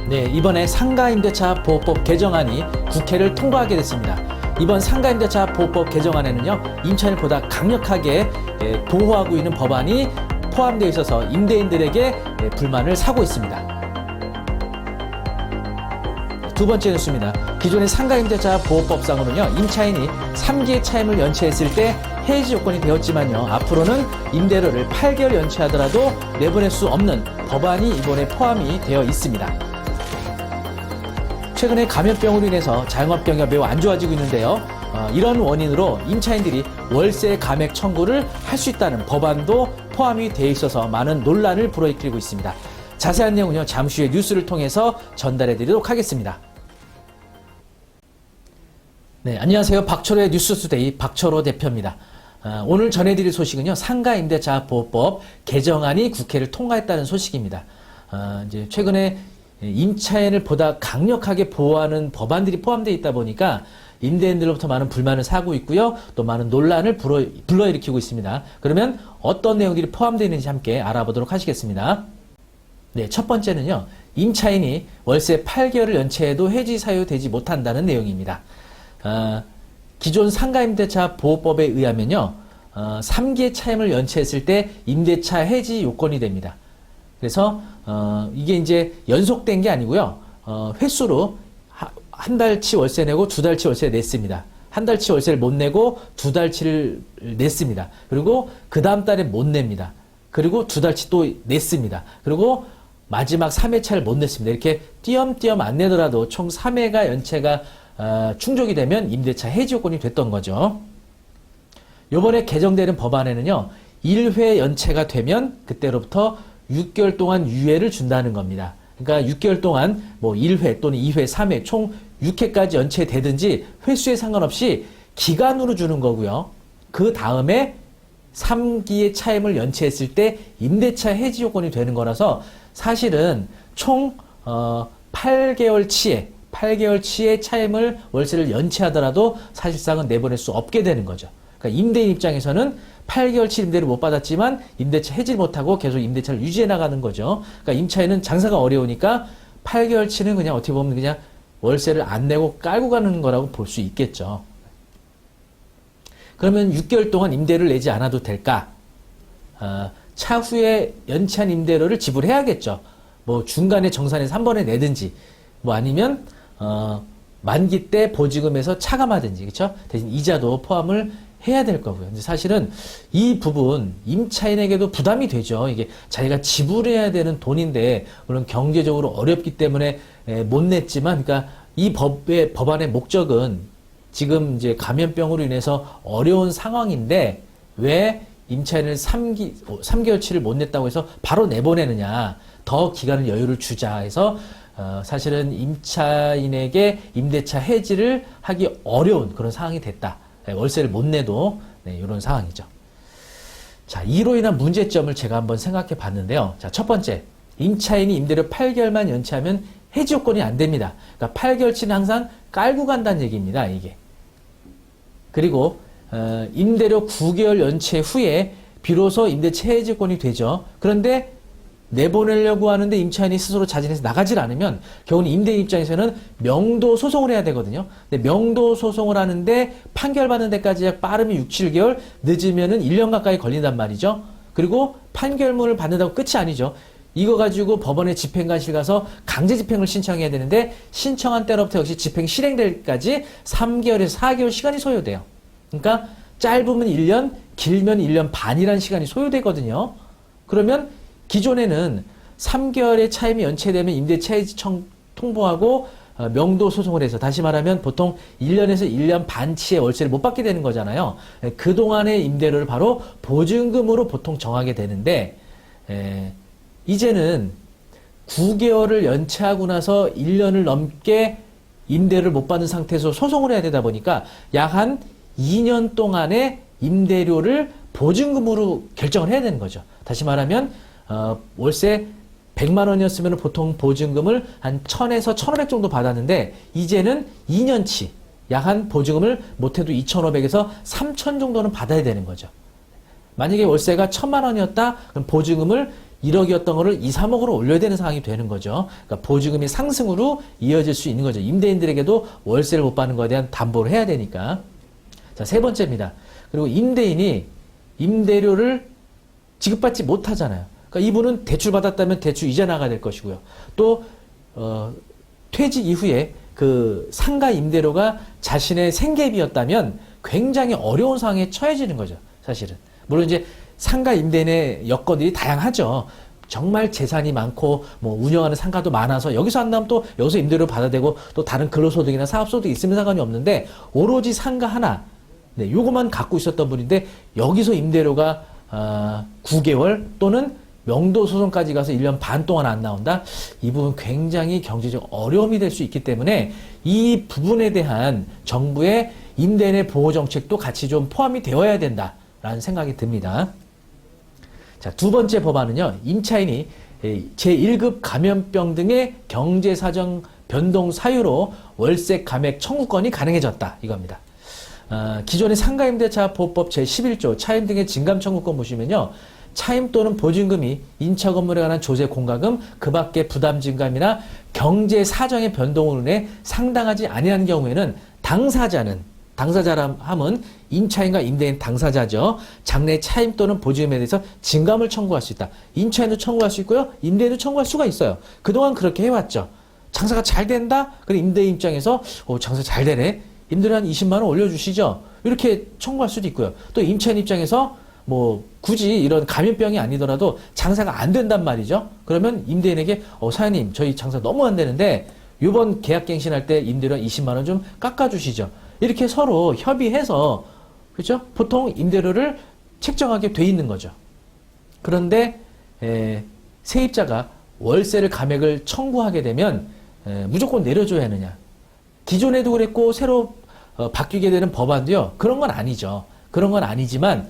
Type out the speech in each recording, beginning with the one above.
네, 이번에 상가임대차 보호법 개정안이 국회를 통과하게 됐습니다. 이번 상가임대차 보호법 개정안에는요, 임차인을 보다 강력하게 보호하고 있는 법안이 포함되어 있어서 임대인들에게 불만을 사고 있습니다. 두 번째 뉴스입니다. 기존의 상가임대차 보호법상으로는요, 임차인이 3기의 차임을 연체했을 때 해지 요건이 되었지만요, 앞으로는 임대료를 8개월 연체하더라도 내보낼 수 없는 법안이 이번에 포함이 되어 있습니다. 최근에 감염병으로 인해서 자영업 경기가 매우 안 좋아지고 있는데요. 이런 원인으로 임차인들이 월세 감액 청구를 할 수 있다는 법안도 포함이 되어 있어서 많은 논란을 불어일으키고 있습니다. 자세한 내용은요, 잠시 후에 뉴스를 통해서 전달해 드리도록 하겠습니다. 네, 안녕하세요. 박철호의 뉴스투데이 박철호 대표입니다. 오늘 전해드릴 소식은요, 상가임대차 보호법 개정안이 국회를 통과했다는 소식입니다. 이제 최근에 임차인을 보다 강력하게 보호하는 법안들이 포함되어 있다 보니까 임대인들로부터 많은 불만을 사고 있고요. 또 많은 논란을 불러일으키고 있습니다. 그러면 어떤 내용들이 포함되어 있는지 함께 알아보도록 하시겠습니다. 네, 첫 번째는요, 임차인이 월세 8개월을 연체해도 해지 사유되지 못한다는 내용입니다. 기존 상가임대차 보호법에 의하면요, 3기의 차임을 연체했을 때 임대차 해지 요건이 됩니다. 그래서 이게 이제 연속된 게 아니고요, 횟수로 한 달치 월세 내고 두 달치 월세 냈습니다. 한 달치 월세를 못 내고 두 달치를 냈습니다. 그리고 그 다음 달에 못 냅니다. 그리고 두 달치 또 냈습니다. 그리고 마지막 3회차를 못 냈습니다. 이렇게 띄엄띄엄 안 내더라도 총 3회가 연체가 충족이 되면 임대차 해지 요건이 됐던 거죠. 이번에 개정되는 법안에는요, 1회 연체가 되면 그때로부터 6개월 동안 유예를 준다는 겁니다. 그러니까 6개월 동안 뭐 1회 또는 2회, 3회 총 6회까지 연체되든지 횟수에 상관없이 기간으로 주는 거고요. 그 다음에 3기의 차임을 연체했을 때 임대차 해지 요건이 되는 거라서 사실은 총 8개월치의 차임을 월세를 연체하더라도 사실상은 내보낼 수 없게 되는 거죠. 그러니까 임대인 입장에서는 8개월치 임대를 못 받았지만 임대차 해지를 못하고 계속 임대차를 유지해 나가는 거죠. 그러니까 임차인은 장사가 어려우니까 8개월치는 그냥 어떻게 보면 그냥 월세를 안 내고 깔고 가는 거라고 볼 수 있겠죠. 그러면 6개월 동안 임대를 내지 않아도 될까? 차후에 연체한 임대료를 지불해야겠죠. 뭐 중간에 정산해서 한 번에 내든지, 뭐 아니면 만기 때 보증금에서 차감하든지, 그렇죠? 대신 이자도 포함을 해야 될 거고요. 근데 사실은 이 부분 임차인에게도 부담이 되죠. 이게 자기가 지불해야 되는 돈인데 물론 경제적으로 어렵기 때문에 못 냈지만, 그러니까 이 법안의 목적은 지금 이제 감염병으로 인해서 어려운 상황인데 왜 임차인을 3개월치를 못 냈다고 해서 바로 내보내느냐, 더 기간을 여유를 주자 해서 사실은 임차인에게 임대차 해지를 하기 어려운 그런 상황이 됐다. 월세를 못 내도 이런 상황이죠. 자, 이로 인한 문제점을 제가 한번 생각해 봤는데요. 자, 첫 번째, 임차인이 임대료 8개월만 연체하면 해지 요건이 안 됩니다. 그러니까 8개월치는 항상 깔고 간다는 얘기입니다. 이게. 그리고 임대료 9개월 연체 후에 비로소 임대차 해지 요건이 되죠. 그런데 내보내려고 하는데 임차인이 스스로 자진해서 나가질 않으면 결국은 임대인 입장에서는 명도 소송을 해야 되거든요. 근데 명도 소송을 하는데 판결 받는 데까지 빠르면 6, 7개월, 늦으면은 1년 가까이 걸린단 말이죠. 그리고 판결문을 받는다고 끝이 아니죠. 이거 가지고 법원에 집행관실 가서 강제 집행을 신청해야 되는데 신청한 때로부터 역시 집행 실행될 때까지 3개월에서 4개월 시간이 소요돼요. 그러니까 짧으면 1년, 길면 1년 반이라는 시간이 소요되거든요. 그러면 기존에는 3개월의 차임이 연체되면 임대차 해지 통보하고 명도 소송을 해서, 다시 말하면 보통 1년에서 1년 반치의 월세를 못 받게 되는 거잖아요. 그동안의 임대료를 바로 보증금으로 보통 정하게 되는데, 이제는 9개월을 연체하고 나서 1년을 넘게 임대를 못 받는 상태에서 소송을 해야 되다 보니까 약 한 2년 동안의 임대료를 보증금으로 결정을 해야 되는 거죠. 다시 말하면 월세 100만 원이었으면 보통 보증금을 한 1000에서 1500 정도 받았는데 이제는 2년치 약 한 보증금을 못해도 2500에서 3000 정도는 받아야 되는 거죠. 만약에 월세가 1000만 원이었다, 그럼 보증금을 1억이었던 거를 2, 3억으로 올려야 되는 상황이 되는 거죠. 그러니까 보증금이 상승으로 이어질 수 있는 거죠. 임대인들에게도 월세를 못 받는 것에 대한 담보를 해야 되니까. 자, 세 번째입니다. 그리고 임대인이 임대료를 지급받지 못하잖아요. 그러니까 이분은 대출 받았다면 대출 이자 나가야 될 것이고요. 또 퇴직 이후에 그 상가 임대료가 자신의 생계비였다면 굉장히 어려운 상황에 처해지는 거죠. 사실은. 물론 이제 상가 임대인의 여건들이 다양하죠. 정말 재산이 많고 뭐 운영하는 상가도 많아서 여기서 안 나오면 또 여기서 임대료 받아야 되고 또 다른 근로소득이나 사업소득이 있으면 상관이 없는데 오로지 상가 하나, 네, 요거만 갖고 있었던 분인데 여기서 임대료가 9개월 또는 명도 소송까지 가서 1년 반 동안 안 나온다? 이 부분 굉장히 경제적 어려움이 될 수 있기 때문에 이 부분에 대한 정부의 임대인의 보호 정책도 같이 좀 포함이 되어야 된다라는 생각이 듭니다. 자, 두 번째 법안은요, 임차인이 제1급 감염병 등의 경제사정 변동 사유로 월세 감액 청구권이 가능해졌다. 이겁니다. 기존의 상가임대차 보호법 제11조 차임 등의 진감 청구권 보시면요, 차임 또는 보증금이 인차 건물에 관한 조세 공과금, 그 밖의 부담 증감이나 경제 사정의 변동으로 인해 상당하지 아니한 경우에는 당사자라 함은 임차인과 임대인 당사자죠. 장래 차임 또는 보증금에 대해서 진감을 청구할 수 있다. 임차인도 청구할 수 있고요. 임대인도 청구할 수가 있어요. 그동안 그렇게 해왔죠. 장사가 잘 된다? 그럼 임대인 입장에서 장사 잘 되네. 임대료 한 20만 원 올려주시죠. 이렇게 청구할 수도 있고요. 또 임차인 입장에서 뭐 굳이 이런 감염병이 아니더라도 장사가 안 된단 말이죠. 그러면 임대인에게 사장님 저희 장사 너무 안 되는데 이번 계약갱신할 때 임대료 20만 원 좀 깎아주시죠. 이렇게 서로 협의해서 그렇죠? 보통 임대료를 책정하게 돼 있는 거죠. 그런데 세입자가 월세를 감액을 청구하게 되면 무조건 내려줘야 하느냐? 기존에도 그랬고 새로 바뀌게 되는 법안도요. 그런 건 아니죠. 그런 건 아니지만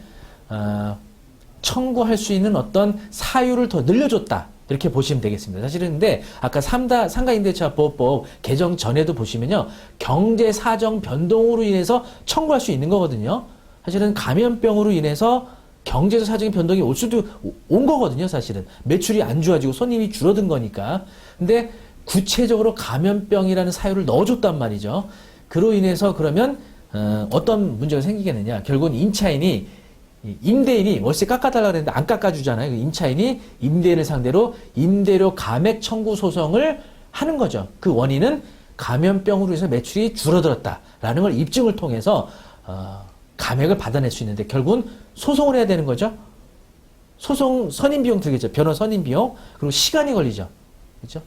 청구할 수 있는 어떤 사유를 더 늘려줬다. 이렇게 보시면 되겠습니다. 사실은 근데 아까 상가임대차 보호법 개정 전에도 보시면요. 경제사정 변동으로 인해서 청구할 수 있는 거거든요. 사실은 감염병으로 인해서 경제적 사정의 변동이 올 수도 온 거거든요. 사실은 매출이 안 좋아지고 손님이 줄어든 거니까. 근데 구체적으로 감염병이라는 사유를 넣어줬단 말이죠. 그로 인해서 그러면 어떤 문제가 생기겠느냐. 결국은 임대인이 월세 깎아달라고 했는데 안 깎아주잖아요. 임차인이 임대인을 상대로 임대료 감액 청구 소송을 하는 거죠. 그 원인은 감염병으로 해서 매출이 줄어들었다라는 걸 입증을 통해서 감액을 받아낼 수 있는데 결국은 소송을 해야 되는 거죠. 소송 선임비용 들겠죠. 변호 선임비용. 그리고 시간이 걸리죠. 그렇죠?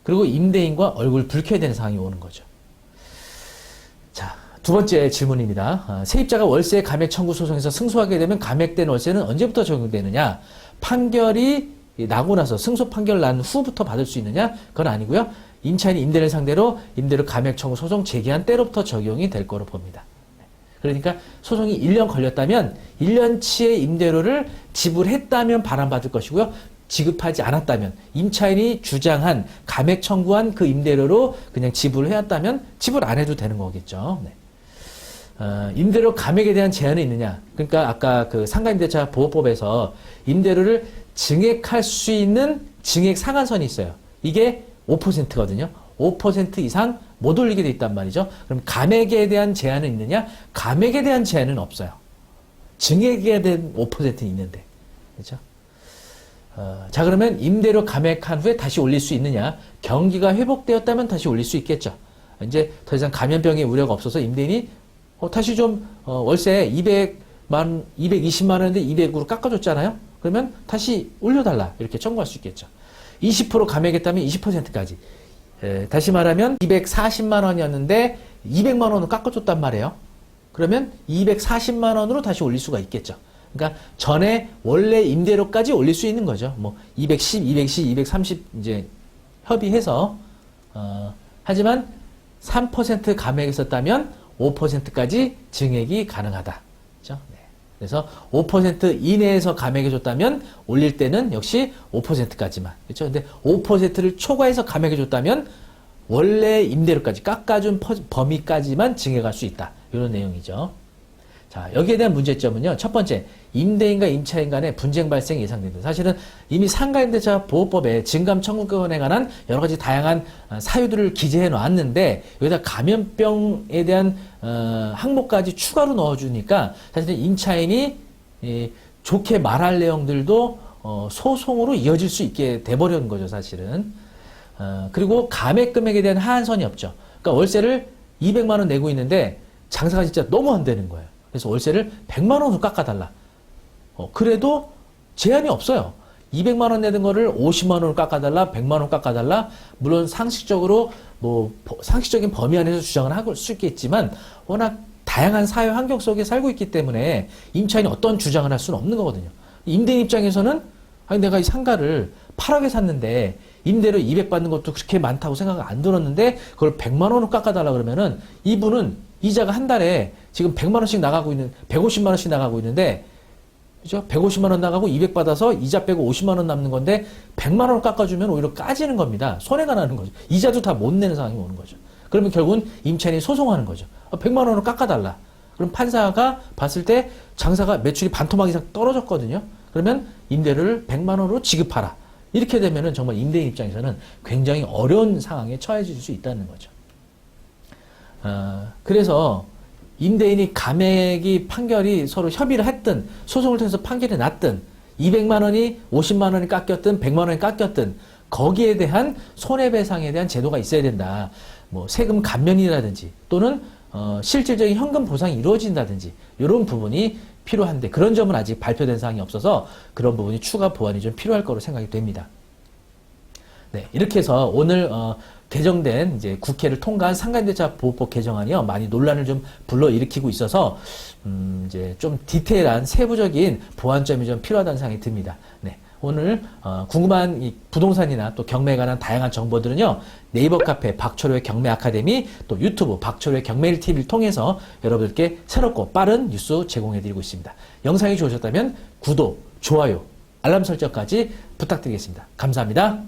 그리고 임대인과 얼굴 붉혀야 되는 상황이 오는 거죠. 자, 두 번째 질문입니다. 세입자가 월세 감액 청구 소송에서 승소하게 되면 감액된 월세는 언제부터 적용되느냐? 판결이 나고 나서 승소 판결 난 후부터 받을 수 있느냐? 그건 아니고요. 임차인이 임대인을 상대로 임대료 감액 청구 소송 제기한 때로부터 적용이 될 거로 봅니다. 그러니까 소송이 1년 걸렸다면 1년치의 임대료를 지불했다면 반환받을 것이고요. 지급하지 않았다면 임차인이 주장한 감액 청구한 그 임대료로 그냥 지불을 해왔다면 지불 안 해도 되는 거겠죠. 네. 임대료 감액에 대한 제한이 있느냐? 그러니까 아까 그 상가임대차 보호법에서 임대료를 증액할 수 있는 증액 상한선이 있어요. 이게 5%거든요. 5% 이상 못 올리게 돼 있단 말이죠. 그럼 감액에 대한 제한은 있느냐? 감액에 대한 제한은 없어요. 증액에 대한 5%는 있는데. 그렇죠? 자, 그러면 임대료 감액한 후에 다시 올릴 수 있느냐? 경기가 회복되었다면 다시 올릴 수 있겠죠. 이제 더 이상 감염병의 우려가 없어서 임대인이 다시 좀 월세 220만 원인데 200으로 깎아줬잖아요. 그러면 다시 올려달라 이렇게 청구할 수 있겠죠. 20% 감액했다면 20%까지. 다시 말하면 240만 원이었는데 200만 원을 깎아줬단 말이에요. 그러면 240만 원으로 다시 올릴 수가 있겠죠. 그러니까 전에 원래 임대료까지 올릴 수 있는 거죠. 뭐 210, 230 이제 협의해서 하지만 3% 감액했었다면 5%까지 증액이 가능하다. 그렇죠? 네. 그래서 5% 이내에서 감액해줬다면 올릴 때는 역시 5%까지만. 그렇죠? 근데 5%를 초과해서 감액해줬다면 원래 임대료까지 깎아준 범위까지만 증액할 수 있다. 이런 내용이죠. 자, 여기에 대한 문제점은요. 첫 번째, 임대인과 임차인 간의 분쟁 발생이 예상됩니다. 사실은 이미 상가임대차 보호법에 증감 청구권에 관한 여러 가지 다양한 사유들을 기재해 놨는데 여기다 감염병에 대한 항목까지 추가로 넣어주니까 사실은 임차인이 좋게 말할 내용들도 소송으로 이어질 수 있게 돼버리는 거죠, 사실은. 그리고 감액 금액에 대한 하한선이 없죠. 그러니까 월세를 200만 원 내고 있는데 장사가 진짜 너무 안 되는 거예요. 그래서 월세를 100만 원으로 깎아달라. 그래도 제한이 없어요. 200만 원 내는 거를 50만 원으로 깎아달라, 100만 원 깎아달라. 물론 상식적으로 상식적인 범위 안에서 주장을 할 수 있겠지만 워낙 다양한 사회 환경 속에 살고 있기 때문에 임차인이 어떤 주장을 할 수는 없는 거거든요. 임대인 입장에서는 아니 내가 이 상가를 8억에 샀는데 임대료 200 받는 것도 그렇게 많다고 생각 안 들었는데 그걸 100만 원으로 깎아달라 그러면은 이분은 이자가 한 달에 지금 100만 원씩 나가고 있는 150만 원씩 나가고 있는데 그죠? 150만 원 나가고 200 받아서 이자 빼고 50만 원 남는 건데 100만 원을 깎아주면 오히려 까지는 겁니다. 손해가 나는 거죠. 이자도 다 못 내는 상황이 오는 거죠. 그러면 결국은 임차인이 소송하는 거죠. 100만 원으로 깎아달라. 그럼 판사가 봤을 때 장사가 매출이 반토막 이상 떨어졌거든요. 그러면 임대료를 100만 원으로 지급하라. 이렇게 되면은 정말 임대인 입장에서는 굉장히 어려운 상황에 처해질 수 있다는 거죠. 그래서 임대인이 감액이 판결이 서로 협의를 했든 소송을 통해서 판결이 났든 200만 원이 50만 원이 깎였든 100만 원이 깎였든 거기에 대한 손해배상에 대한 제도가 있어야 된다. 뭐 세금 감면이라든지 또는 실질적인 현금 보상이 이루어진다든지 이런 부분이 필요한데 그런 점은 아직 발표된 사항이 없어서 그런 부분이 추가 보완이 좀 필요할 거로 생각이 됩니다. 네, 이렇게 해서 오늘 개정된 이제 국회를 통과한 상가임대차 보호법 개정안이요 많이 논란을 좀 불러일으키고 있어서 이제 좀 디테일한 세부적인 보완점이 좀 필요하다는 생각이 듭니다. 네, 오늘 궁금한 이 부동산이나 또 경매에 관한 다양한 정보들은요 네이버 카페 박철호의 경매 아카데미 또 유튜브 박철호의 경매일 TV를 통해서 여러분들께 새롭고 빠른 뉴스 제공해드리고 있습니다. 영상이 좋으셨다면 구독, 좋아요, 알람 설정까지 부탁드리겠습니다. 감사합니다.